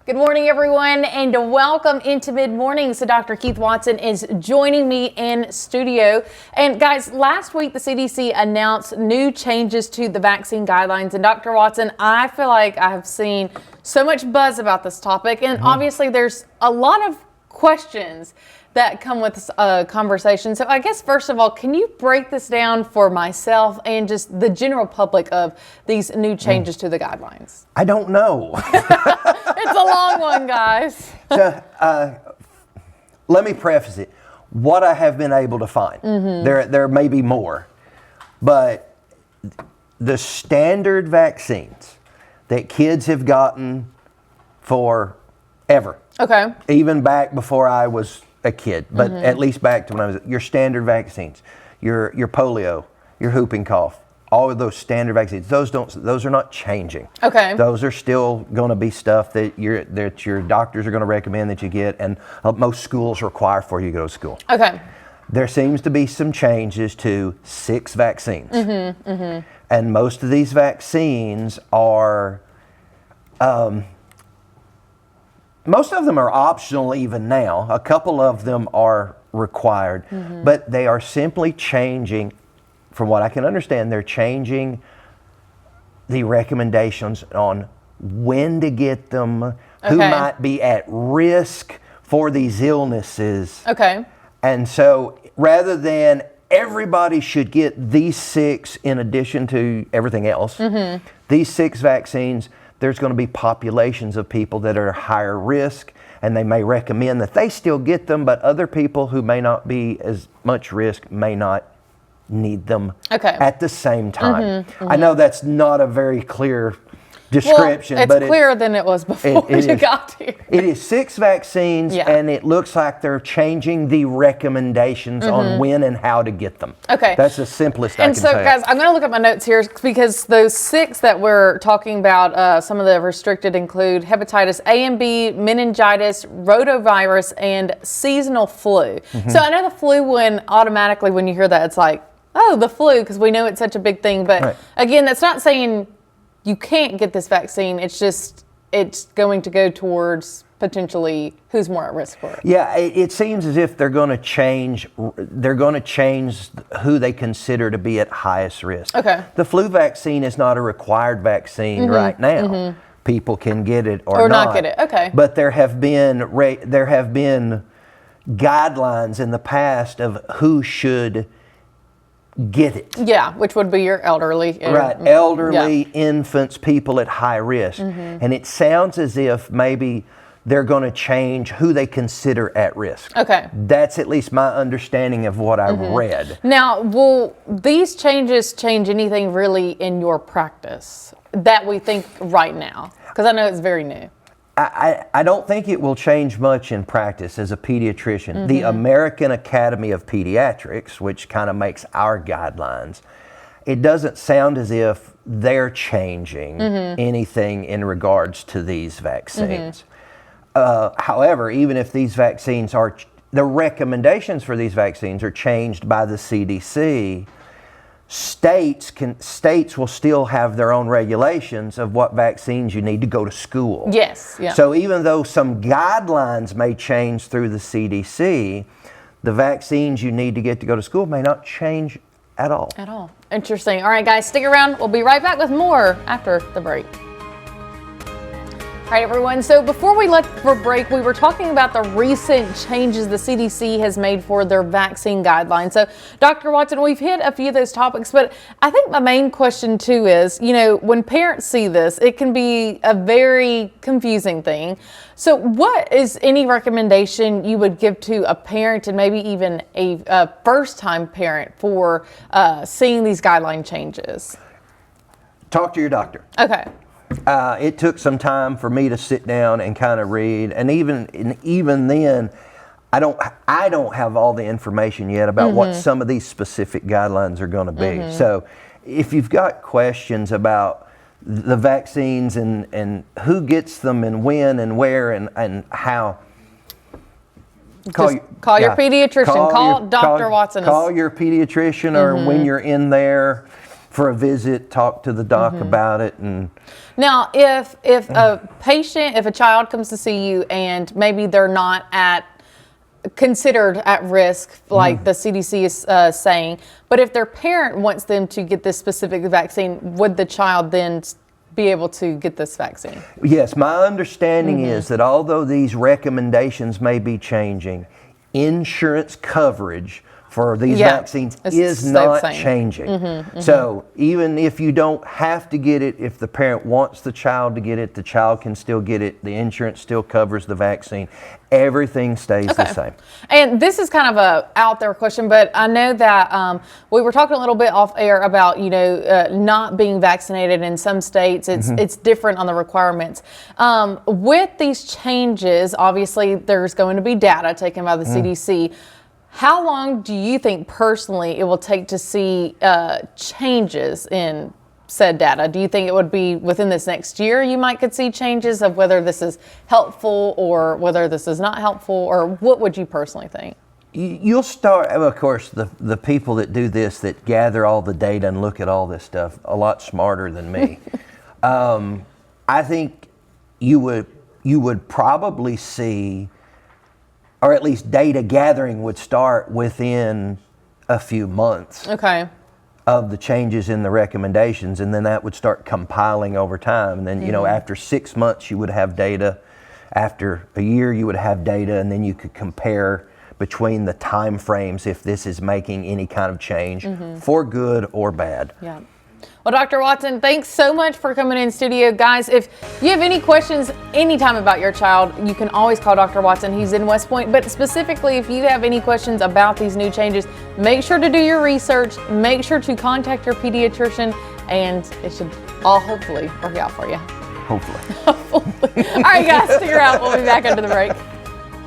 Good morning, everyone, and welcome into Mid Morning. So Dr. Keith Watson is joining me in studio. And guys, last week the CDC announced new changes to the vaccine guidelines. And Dr. Watson, I feel like I have seen so much buzz about this topic. And obviously there's a lot of questions that come with this conversation. So I guess first of all, can you break this down for myself and just the general public of these new changes to the guidelines? I don't know. It's a long one, guys. So, let me preface it. What I have been able to find, there may be more, but the standard vaccines that kids have gotten forever, even back before I was a kid, but at least back to when I was, your standard vaccines, your polio, your whooping cough, all of those standard vaccines, those are not changing. Those are still going to be stuff that your doctors are going to recommend that you get, and most schools require for you to go to school. There seems to be some changes to 6 vaccines, and most of these vaccines are. Most of them are optional even now. A couple of them are required, but they are simply changing, from what I can understand, they're changing the recommendations on when to get them, who might be at risk for these illnesses. And so rather than everybody should get these 6 in addition to everything else, these 6 vaccines, there's going to be populations of people that are higher risk, and they may recommend that they still get them, but other people who may not be as much risk may not need them at the same time. I know that's not a very clear description, well, it's clearer than it was before you got here. It is 6 vaccines, and it looks like they're changing the recommendations on when and how to get them. That's the simplest I can say. And so, guys, I'm going to look at my notes here because those 6 that we're talking about, some of the restricted include hepatitis A and B, meningitis, rotavirus, and seasonal flu. So I know the flu one, automatically when you hear that, it's like, oh, the flu, because we know it's such a big thing. But again, that's not saying you can't get this vaccine. It's just, it's going to go towards potentially who's more at risk for it. Yeah, it seems as if they're going to change who they consider to be at highest risk. The flu vaccine is not a required vaccine right now. People can get it or not get it. But there have been guidelines in the past of who should get it. Which would be your elderly. Elderly, infants, people at high risk. And it sounds as if maybe they're going to change who they consider at risk. That's at least my understanding of what I've read. Now, will these changes change anything really in your practice that we think right now? Because I know it's very new. I don't think it will change much in practice as a pediatrician. The American Academy of Pediatrics, which kind of makes our guidelines, it doesn't sound as if they're changing anything in regards to these vaccines. However, even if these vaccines are, the recommendations for these vaccines are changed by the CDC, states will still have their own regulations of what vaccines you need to go to school. So even though some guidelines may change through the CDC, the vaccines you need to get to go to school may not change at all. Interesting. All right, guys, stick around. We'll be right back with more after the break. All right, everyone. So before we left for break, we were talking about the recent changes the CDC has made for their vaccine guidelines. So, Dr. Watson, we've hit a few of those topics, but I think my main question too is, when parents see this, it can be a very confusing thing. So what is any recommendation you would give to a parent and maybe even a first-time parent for seeing these guideline changes? Talk to your doctor. It took some time for me to sit down and kind of read, and even then, I don't have all the information yet about what some of these specific guidelines are going to be. So, if you've got questions about the vaccines and who gets them and when and where and how, call your pediatrician. Call Dr. Watson. Call your pediatrician, or when you're in there, for a visit, talk to the doc about it. And now, if a child comes to see you and maybe they're not considered at risk, like the CDC is saying, but if their parent wants them to get this specific vaccine, would the child then be able to get this vaccine? Yes, my understanding is that although these recommendations may be changing, insurance coverage for these vaccines is not changing. So even if you don't have to get it, if the parent wants the child to get it, the child can still get it. The insurance still covers the vaccine. Everything stays the same. And this is kind of a out there question, but I know that we were talking a little bit off air about, not being vaccinated in some states. It's different on the requirements. With these changes, obviously there's going to be data taken by the CDC. How long do you think personally it will take to see changes in said data? Do you think it would be within this next year you could see changes of whether this is helpful or whether this is not helpful, or what would you personally think? You'll start, of course, the people that do this, that gather all the data and look at all this stuff, a lot smarter than me. I think you would probably see, or at least data gathering would start within a few months of the changes in the recommendations, and then that would start compiling over time. And then, after 6 months, you would have data. After a year, you would have data, and then you could compare between the time frames if this is making any kind of change for good or bad. Yeah. Well, Dr. Watson, thanks so much for coming in studio. Guys, if you have any questions anytime about your child, you can always call Dr. Watson. He's in West Point. But specifically, if you have any questions about these new changes, make sure to do your research. Make sure to contact your pediatrician, and it should all hopefully work out for you. Hopefully. Hopefully. All right, guys, stick around. We'll be back after the break.